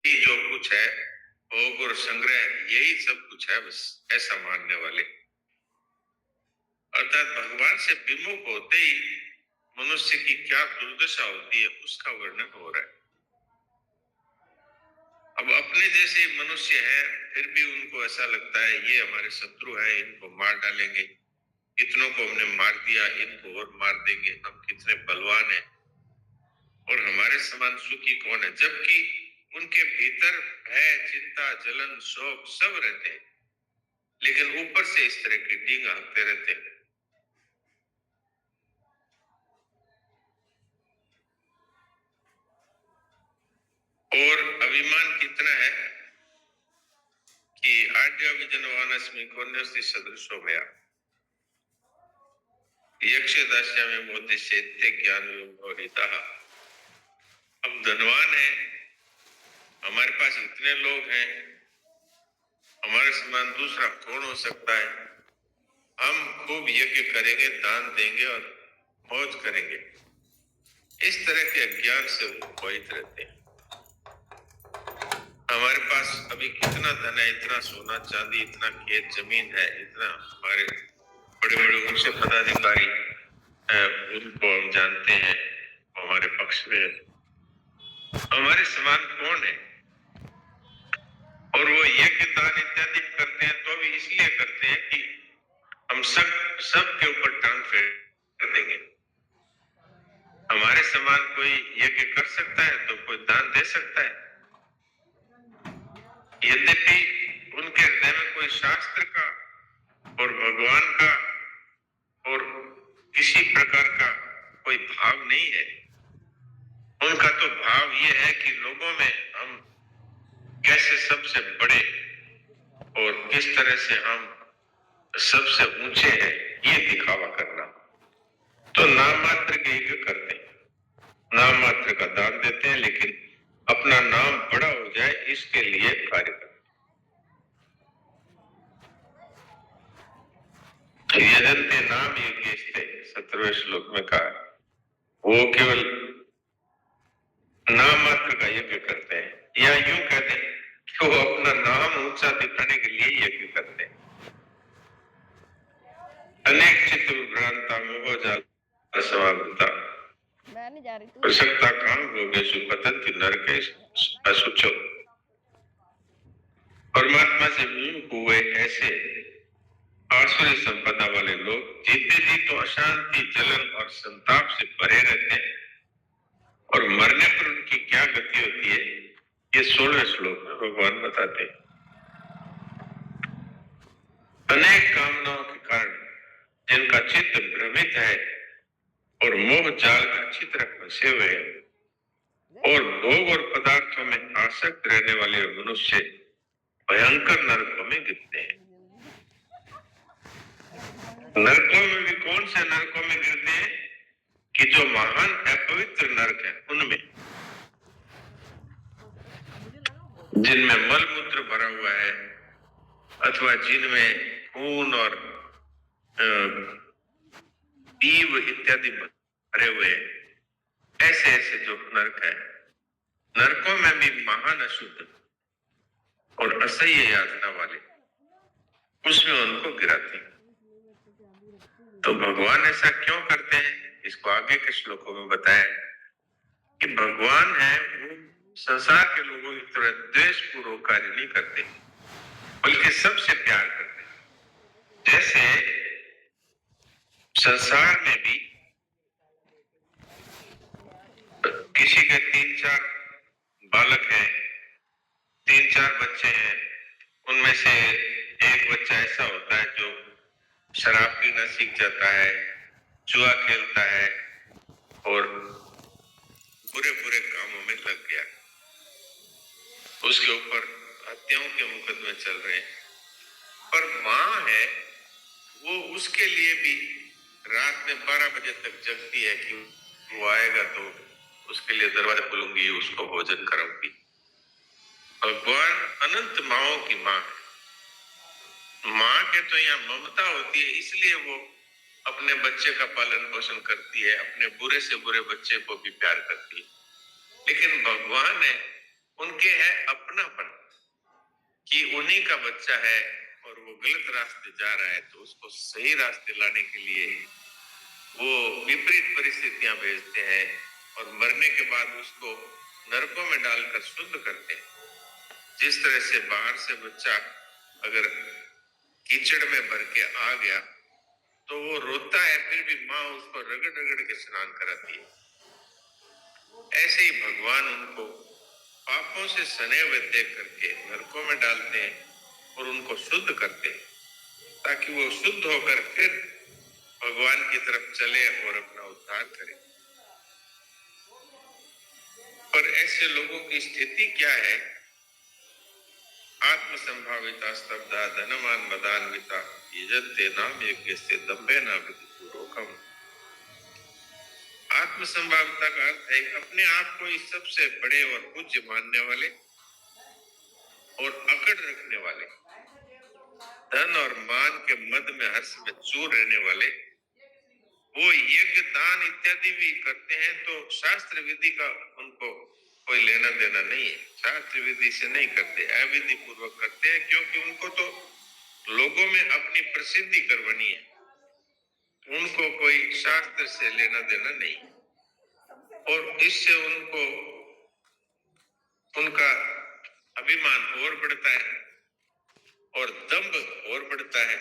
ही जो कुछ है, भोग और संग्रह, यही सब कुछ है, बस ऐसा मानने वाले। अर्थात भगवान से विमुख होते ही मनुष्य की क्या दुर्दशा होती है उसका वर्णन हो रहा है। अब अपने जैसे मनुष्य हैं, फिर भी उनको ऐसा लगता है ये हमारे शत्रु है, इनको मार डालेंगे, इतनों को हमने मार दिया, इनको और मार देंगे, हम कितने बलवान हैं और हमारे समान सुखी कौन है। जबकि उनके भीतर भय, चिंता, जलन, शोक सब रहते हैं, लेकिन ऊपर से इस तरह की डींग हाँकते रहते हैं। और अभिमान कितना है कि आड्या विजनवानस्मि कोन्योस्ति सदृशो मया यक्ष दास्या में मोदी से ज्ञान विमोहिता। हम धनवान हैं, हमारे पास इतने लोग हैं, हमारे समान दूसरा कौन हो सकता है। हम खूब यज्ञ करेंगे, दान देंगे और मौज करेंगे। इस तरह के अज्ञान से मोहित रहते हैं। हमारे पास अभी कितना धन है, इतना सोना चांदी, इतना खेत जमीन है, इतना हमारे बड़े बड़े ऊंचे पदाधिकारी उनको हम जानते हैं, हमारे पक्ष में हमारे समान कौन है। और वो यज्ञ दान इत्यादि करते हैं तो भी इसलिए करते हैं कि हम सब के ऊपर टांग फेर देंगे। हमारे समान कोई यज्ञ कर सकता है तो कोई दान दे सकता है। यद्यपि उनके हृदय में कोई शास्त्र का और भगवान का और किसी प्रकार का कोई भाव नहीं है। उनका तो भाव ये है कि लोगों में हम कैसे सबसे बड़े और किस तरह से हम सबसे ऊंचे हैं, ये दिखावा करना। तो नाम मात्र के यज्ञ करते हैं, नाम मात्र का दान देते हैं, लेकिन अपना नाम बड़ा हो जाए इसके लिए कार्य करते हैं। यजन्ते नाम यज्ञस्ते 17वें श्लोक में कहा, वो केवल नाम मात्र का यज्ञ करते हैं, या यूं कहते हैं कि वो अपना नाम ऊंचा दिखाने के लिए यज्ञ करते हैं। अनेक चित्त विभ्रांता मोहजाल समावृता प्रसक्ता काम भोगेषु पतन्ति नरकेषु अशुचो। परमात्मा से विमुख हुए ऐसे आसुरी संपदा वाले लोग जीते जी तो अशांति, जलन और संताप से भरे रहते हैं, और मरने पर उनकी क्या गति होती है ये 16वें श्लोक में भगवान बताते हैं। अनेक कामनाओं के कारण जिनका चित्त भ्रमित है और मोह जाल में अच्छी तरह फंसे हुए हैं और भोग और पदार्थों में आसक्त रहने वाले मनुष्य भयंकर नरकों में गिरते हैं। नरकों में भी कौन से नरकों में गिरते हैं कि जो महान अपवित्र नरक है उनमें, जिनमें मल मूत्र भरा हुआ है अथवा जिनमें खून और पीव इत्यादि भरे हुए हैं, ऐसे ऐसे जो नरक है, नरकों में भी महान अशुद्ध और असह्य यातना वाले, उसमें उनको गिराते हैं। तो भगवान ऐसा क्यों करते हैं, इसको आगे के श्लोकों में बताया कि भगवान है वो संसार के लोगों की तरह द्वेषपूर्वक कार्य नहीं करते, बल्कि सबसे प्यार करते हैं। जैसे संसार में भी किसी के 3-4 बालक हैं, 3-4 बच्चे हैं, उनमें से एक बच्चा ऐसा होता है जो शराब पीना सीख जाता है, जुआ खेलता है और बुरे बुरे कामों में लग गया, उसके ऊपर हत्याओं के मुकदमे चल रहे हैं। पर माँ है वो उसके लिए भी रात में 12 बजे तक जगती है कि वो आएगा तो उसके लिए दरवाजा खोलूंगी, उसको भोजन कराऊंगी। भगवान अनंत माओं की माँ है। माँ के तो यहाँ ममता होती है, इसलिए वो अपने बच्चे का पालन पोषण करती है, अपने बुरे से बुरे बच्चे को भी प्यार करती है। लेकिन भगवान है उनके है अपनापन, कि उन्हीं का बच्चा है और वो गलत रास्ते जा रहा है, तो उसको सही रास्ते लाने के लिए वो विपरीत परिस्थितियां भेजते हैं और मरने के बाद उसको नरकों में डालकर शुद्ध करते हैं। जिस तरह से बाहर से बच्चा अगर कीचड़ में भर के आ गया तो वो रोता है, फिर भी माँ उसको रगड़ रगड़ के स्नान कराती है। ऐसे ही भगवान उनको पापों से सने हुए देख करके नरकों में डालते हैं और उनको शुद्ध करते हैं, ताकि वो शुद्ध होकर फिर भगवान की तरफ चले और अपना उद्धार करे। पर ऐसे लोगों की स्थिति क्या है? आत्म संभाविता स्तब्धा धनवान मदान्विता यजन्ते नाम यज्ञ से दम्भे न विधिपूर्वकम। आत्म संभाविता का अर्थ है अपने आप को इस सबसे बड़े और पूज्य मानने वाले और अकड़ रखने वाले, धन और मान के मद में हर्ष में चूर रहने वाले। वो यज्ञ दान इत्यादि भी करते हैं तो शास्त्र विधि का उनको कोई लेना देना नहीं है, शास्त्र विधि से नहीं करते, अविधि पूर्वक करते हैं, क्योंकि उनको तो लोगों में अपनी प्रसिद्धि करवानी है, उनको कोई शास्त्र से लेना देना नहीं। और इससे उनको उनका अभिमान और बढ़ता है और दंभ और बढ़ता है।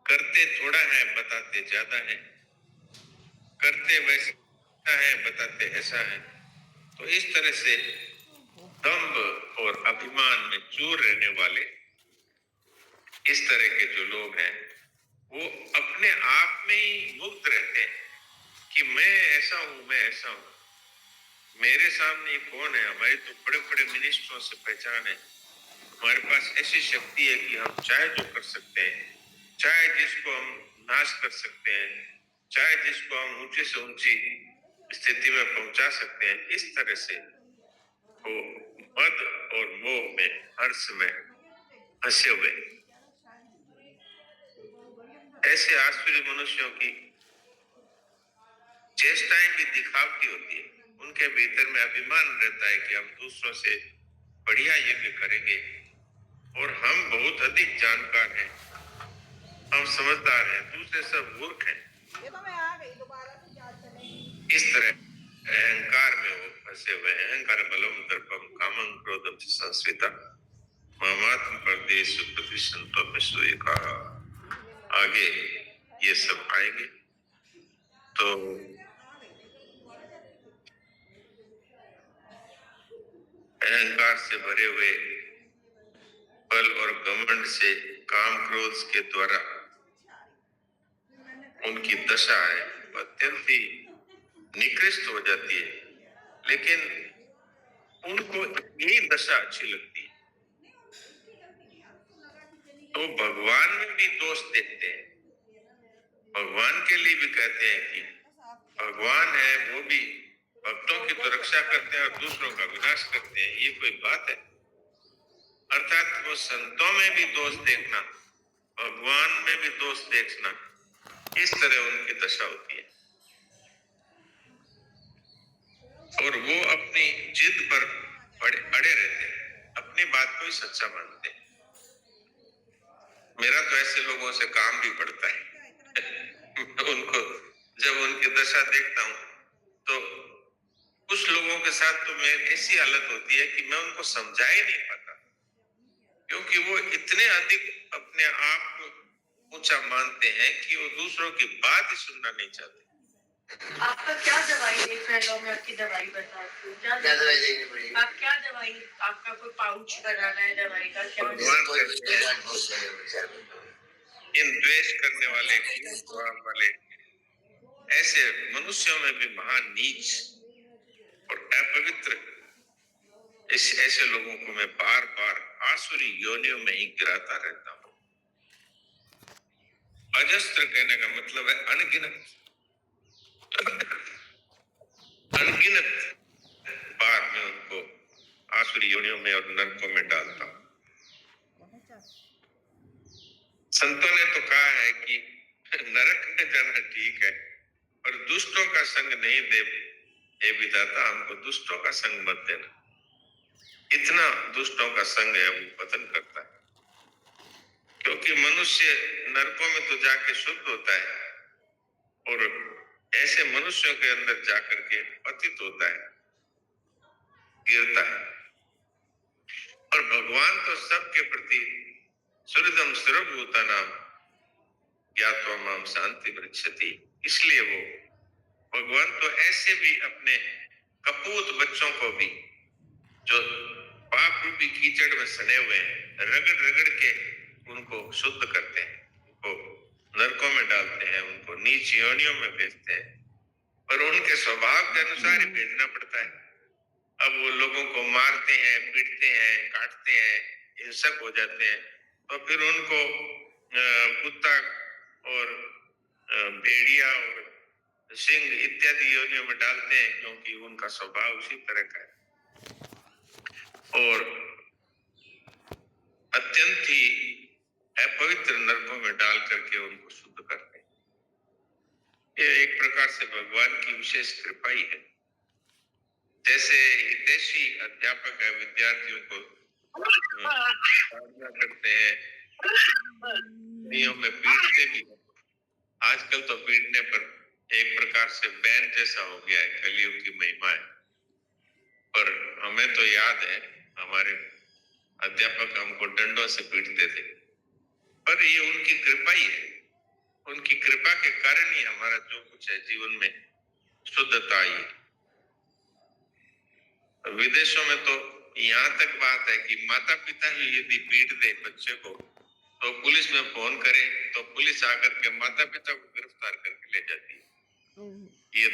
करते थोड़ा है, बताते ज्यादा है, करते वैसा है, बताते ऐसा है। तो इस तरह से दंभ और अभिमान में चूर रहने वाले इस तरह के जो लोग हैं वो अपने आप में ही मुक्त रहते हैं कि मैं ऐसा हूं, मैं ऐसा हूं, मेरे सामने कौन है। हमारी तो बड़े बड़े मिनिस्टरों से पहचान है, हमारे पास ऐसी शक्ति है कि हम चाहे जो कर सकते हैं, चाहे जिसको हम नाश कर सकते हैं, चाहे जिसको हम ऊंचे से ऊंची स्थिति में पहुंचा सकते हैं। इस तरह से वो मद और मोह में, हर्ष में फंसे हुए ऐसे आसुरी मनुष्यों की चेष्टाएं भी दिखावटी होती है। उनके भीतर में अभिमान रहता है कि हम दूसरों से बढ़िया यज्ञ करेंगे और हम बहुत अधिक जानकार हैं, हम समझदार हैं, दूसरे सब मूर्ख हैं। इस तरह अहंकार में वो फंसे हुए हैं। अहंकार बलम दर्पम कामं क्रोधम च संस्कृता ममात्म परदेश प्रतिशंतो में सोए कहा। आगे ये सब आएंगे तो अहंकार से भरे हुए, बल और घमंड से, काम क्रोध के द्वारा उनकी दशा है अत्यंत ही निकृष्ट हो जाती है, लेकिन उनको यही दशा अच्छी लगती है। तो भगवान में भी दोष देखते हैं, भगवान के लिए भी कहते हैं कि भगवान है, वो भी भक्तों की तो रक्षा करते हैं और दूसरों का विनाश करते हैं। ये कोई बात है? अर्थात वो संतों में भी दोष देखना, भगवान में भी दोष देखना, इस तरह उनकी दशा होती है। और वो अपनी जिद पर अड़े रहते हैं, अपनी बात को ही सच्चा मानते हैं। मेरा तो ऐसे लोगों से काम भी पड़ता है उनको जब उनकी दशा देखता हूं तो कुछ लोगों के साथ तो मेरी ऐसी हालत होती है कि मैं उनको समझा ही नहीं पाता, क्योंकि वो इतने अधिक अपने आप को ऊंचा मानते हैं कि वो दूसरों की बात ही सुनना नहीं चाहते। आपका क्या दवाई देख रहे हैं? मैं आपकी दवाई बताती हूँ। क्या दवाई देनी पड़ेगी? आप क्या दवाई, आपका कोई पाउच बनाना है दवाई का? क्या इन द्वेष करने वाले ऐसे मनुष्यों में भी महान नीच और अपवित्र ऐसे लोगों को मैं बार बार आसुरी योनियों में ही गिराता रहता हूँ। अजस्त्र कहने का मतलब है अनगिनत, अनगिनत बार में उनको आसुरी योनियों में और नरकों में डालता हूँ। संतों ने तो कहा है कि नरक में जाना ठीक है, पर दुष्टों का संग नहीं दे। हे विधाता, हमको दुष्टों का संग मत देना। इतना दुष्टों का संग है वो पतन करता है, क्योंकि मनुष्य नरकों में तो जाके शुद्ध होता है और ऐसे मनुष्यों के अंदर जाकर के पतित होता है, गिरता है। और भगवान तो सबके प्रति सुहृदम सर्वभूता नाम ज्ञात्वा माम शांति वृक्षति, इसलिए वो भगवान तो ऐसे भी अपने कपूत बच्चों को भी जो पाप रूपी कीचड़ में सने हुए हैं रगड़ रगड़ के उनको शुद्ध करते हैं, उनको नरकों में डालते हैं, उनको नीच योनियों में भेजते हैं, पर उनके स्वभाव के अनुसार ही भेजना पड़ता है। अब वो लोगों को मारते हैं, पीटते हैं, काटते हैं, हिंसक हो जाते हैं, तो फिर उनको कुत्ता और भेड़िया और सिंह इत्यादि योनियों में डालते हैं, क्योंकि उनका स्वभाव उसी तरह का है और अत्यंत ही अपवित्र नरकों में डाल करके उनको शुद्ध करते हैं। ये एक प्रकार से भगवान की विशेष कृपा ही है। जैसे हितैषी अध्यापक है, विद्यार्थियों को साधना करते हैं, में पीटते भी। आजकल तो पीटने पर एक प्रकार से बैन जैसा हो गया है, कलयुग की महिमा है। पर हमें तो याद है हमारे अध्यापक हमको डंडों से पीटते थे, पर ये उनकी कृपा ही है। उनकी कृपा के कारण ही हमारा जो कुछ है जीवन में शुद्धता आई। विदेशों में तो यहाँ तक बात है कि माता पिता ही यदि पीट दे बच्चे को तो पुलिस में फोन करे तो पुलिस आकर के माता पिता को गिरफ्तार करके ले जाती है। ये